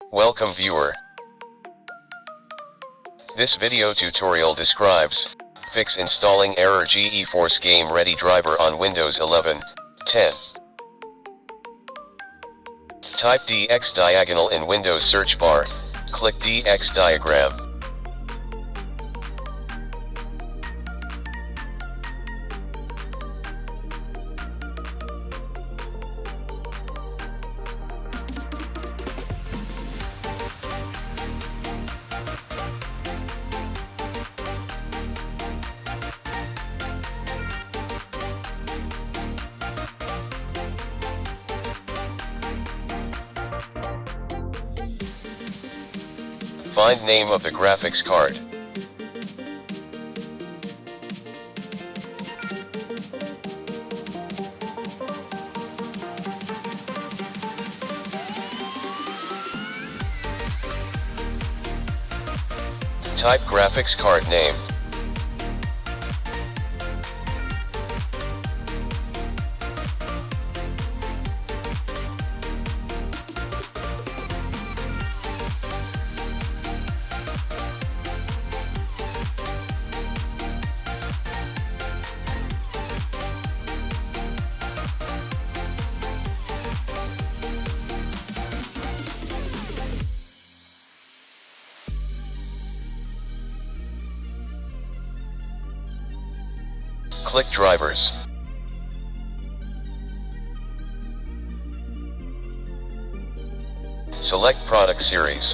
Welcome viewer. This video tutorial describes fix installing error GeForce Game Ready driver on Windows 11, 10. Type DX diagonal in Windows search bar, click DX diagram. Find name of the graphics card. Type graphics card name. Click drivers. Select product series.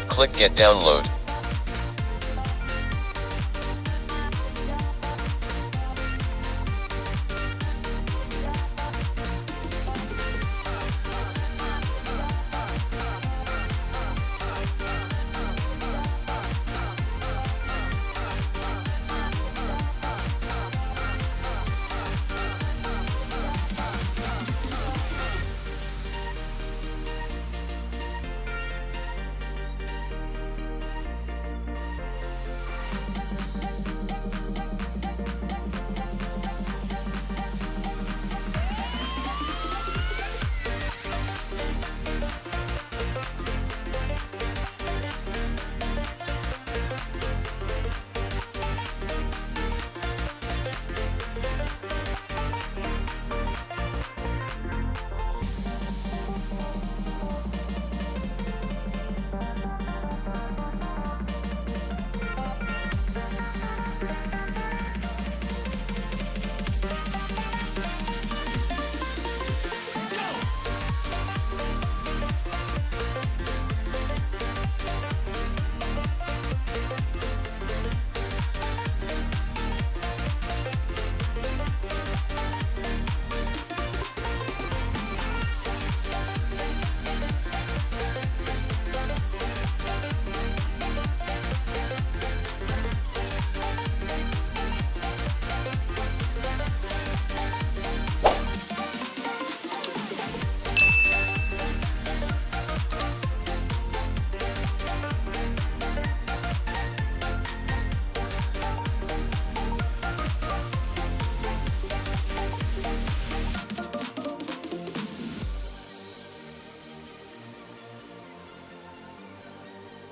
Click Get Download.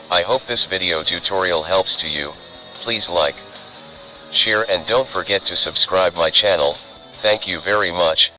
I hope this video tutorial helps to you. Please like, share and don't forget to subscribe my channel. Thank you very much.